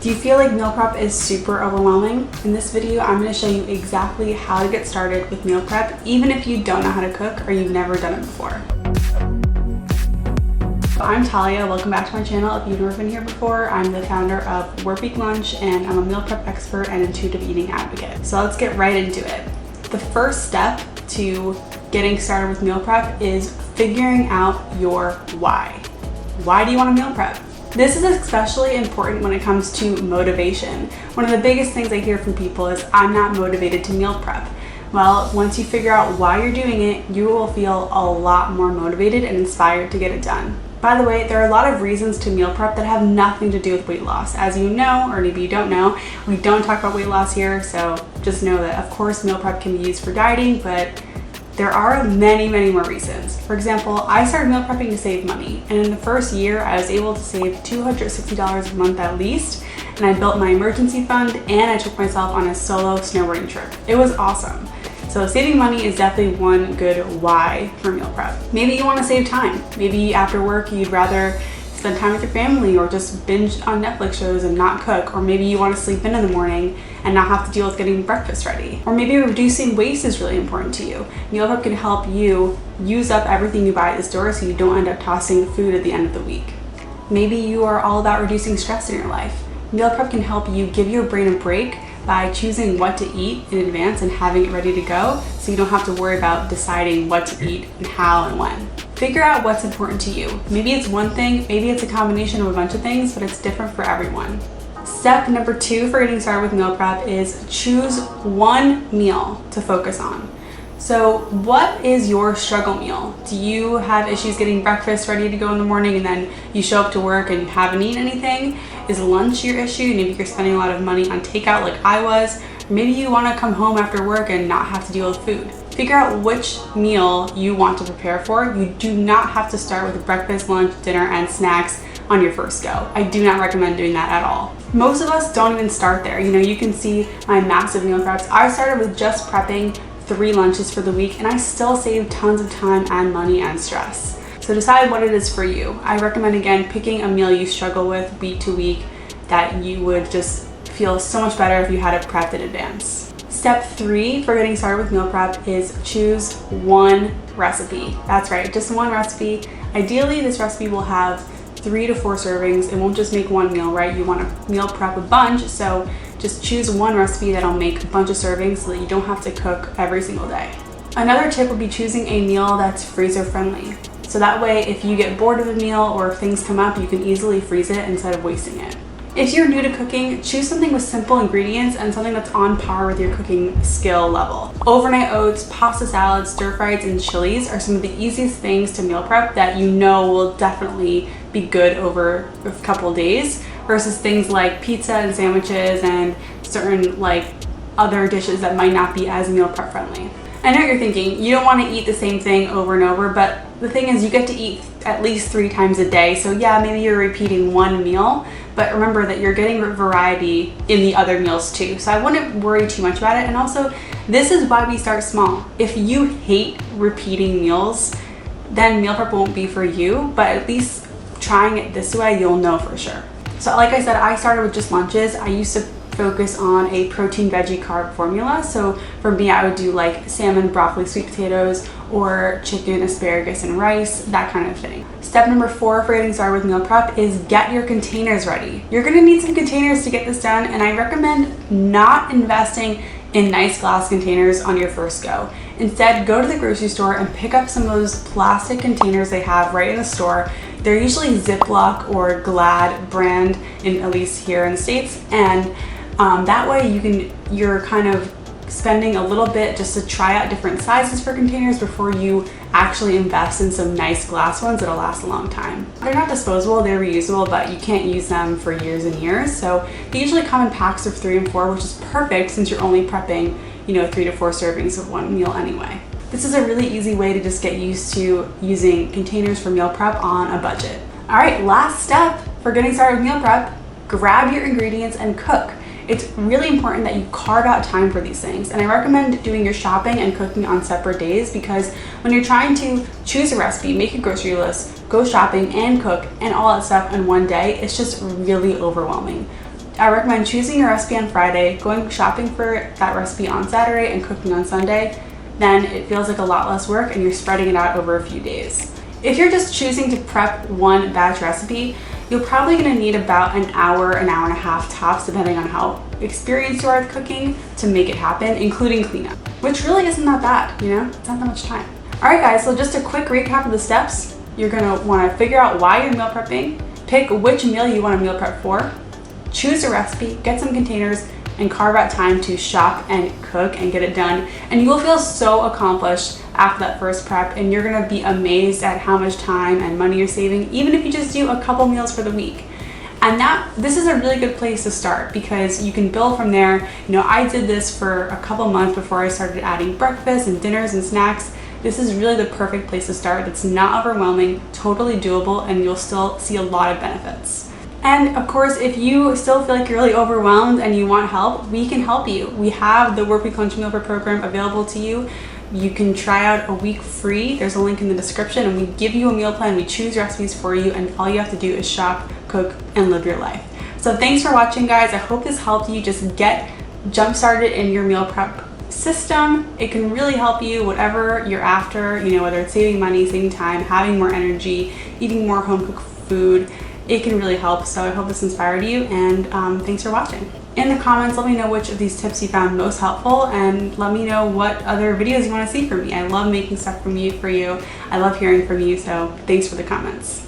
Do you feel like meal prep is super overwhelming? In this video, I'm going to show you exactly how to get started with meal prep, even if you don't know how to cook or you've never done it before. I'm Talia, welcome back to my channel. If you've never been here before, I'm the founder of Workweek Lunch and I'm a meal prep expert and intuitive eating advocate. So let's get right into it. The first step to getting started with meal prep is figuring out your why. Why do you want to meal prep? This is especially important when it comes to motivation. One of the biggest things I hear from people is, I'm not motivated to meal prep. Well, once you figure out why you're doing it, you will feel a lot more motivated and inspired to get it done. By the way, there are a lot of reasons to meal prep that have nothing to do with weight loss. As you know, or maybe you don't know, we don't talk about weight loss here, so just know that of course meal prep can be used for dieting, but there are many more reasons. For example, I started meal prepping to save money, and in the first year I was able to save $260 a month at least, and I built my emergency fund and I took myself on a solo snowboarding trip. It was awesome. So saving money is definitely one good why for meal prep. Maybe you want to save time. Maybe after work you'd rather spend time with your family or just binge on Netflix shows and not cook. Or maybe you want to sleep in the morning and not have to deal with getting breakfast ready. Or maybe reducing waste is really important to you. Meal prep can help you use up everything you buy at the store so you don't end up tossing food at the end of the week. Maybe you are all about reducing stress in your life. Meal prep can help you give your brain a break by choosing what to eat in advance and having it ready to go so you don't have to worry about deciding what to eat and how and when. Figure out what's important to you. Maybe it's one thing, maybe it's a combination of a bunch of things, but it's different for everyone. Step number 2 for getting started with meal prep is choose one meal to focus on. So what is your struggle meal? Do you have issues getting breakfast ready to go in the morning and then you show up to work and you haven't eaten anything? Is lunch your issue? Maybe you're spending a lot of money on takeout like I was. Or maybe you want to come home after work and not have to deal with food. Figure out which meal you want to prepare for. You do not have to start with breakfast, lunch, dinner, and snacks on your first go. I do not recommend doing that at all. Most of us don't even start there. You know, you can see my massive meal preps. I started with just prepping 3 lunches for the week and I still saved tons of time and money and stress. So decide what it is for you. I recommend, again, picking a meal you struggle with week to week that you would just feel so much better if you had it prepped in advance. Step 3 for getting started with meal prep is choose one recipe. That's right, just one recipe. Ideally, this recipe will have 3 to 4 servings. It won't just make one meal, right? You want to meal prep a bunch, so just choose one recipe that'll make a bunch of servings so that you don't have to cook every single day. Another tip would be choosing a meal that's freezer friendly. So that way, if you get bored of a meal or if things come up, you can easily freeze it instead of wasting it. If you're new to cooking, choose something with simple ingredients and something that's on par with your cooking skill level. Overnight oats, pasta salads, stir fries, and chilies are some of the easiest things to meal prep that you know will definitely be good over a couple days versus things like pizza and sandwiches and certain like other dishes that might not be as meal prep friendly. I know what you're thinking, you don't want to eat the same thing over and over, but the thing is you get to eat at least 3 times a day. So yeah, maybe you're repeating one meal, but remember that you're getting variety in the other meals too. So I wouldn't worry too much about it. And also, this is why we start small. If you hate repeating meals, then meal prep won't be for you, but at least trying it this way, you'll know for sure. So like I said, I started with just lunches. I used to focus on a protein, veggie, carb formula. So for me, I would do like salmon, broccoli, sweet potatoes, or chicken, asparagus, and rice, that kind of thing. Step number 4 for getting started with meal prep is get your containers ready. You're gonna need some containers to get this done, and I recommend not investing in nice glass containers on your first go. Instead, go to the grocery store and pick up some of those plastic containers they have right in the store. They're usually Ziploc or Glad brand, at least here in the States, and that way you're kind of spending a little bit just to try out different sizes for containers before you actually invest in some nice glass ones that'll last a long time. They're not disposable, they're reusable, but you can't use them for years and years. So they usually come in packs of 3 and 4, which is perfect since you're only prepping, 3 to 4 servings of one meal anyway. This is a really easy way to just get used to using containers for meal prep on a budget. All right, last step for getting started with meal prep, grab your ingredients and cook. It's really important that you carve out time for these things. And I recommend doing your shopping and cooking on separate days, because when you're trying to choose a recipe, make a grocery list, go shopping and cook and all that stuff in one day, it's just really overwhelming. I recommend choosing your recipe on Friday, going shopping for that recipe on Saturday, and cooking on Sunday. Then it feels like a lot less work and you're spreading it out over a few days. If you're just choosing to prep one batch recipe, you're probably gonna need about an hour and a half tops, depending on how experienced you are with cooking, to make it happen, including cleanup, which really isn't that bad, you know? It's not that much time. All right guys, so just a quick recap of the steps. You're gonna wanna figure out why you're meal prepping, pick which meal you wanna meal prep for, choose a recipe, get some containers, and carve out time to shop and cook and get it done. And you will feel so accomplished after that first prep, and you're gonna be amazed at how much time and money you're saving, even if you just do a couple meals for the week. And this is a really good place to start because you can build from there. You know, I did this for a couple months before I started adding breakfast and dinners and snacks. This is really the perfect place to start. It's not overwhelming, totally doable, and you'll still see a lot of benefits. And of course, if you still feel like you're really overwhelmed and you want help, we can help you. We have the Workweek Lunch Meal Prep program available to you. You can try out a week free. There's a link in the description, and we give you a meal plan. We choose recipes for you, and all you have to do is shop, cook, and live your life. So thanks for watching, guys. I hope this helped you just get jump started in your meal prep system. It can really help you whatever you're after, you know, whether it's saving money, saving time, having more energy, eating more home cooked food. It can really help. So I hope this inspired you, and thanks for watching. In the comments, let me know which of these tips you found most helpful, and let me know what other videos you want to see from me. I love making stuff for you. I love hearing from you, so thanks for the comments.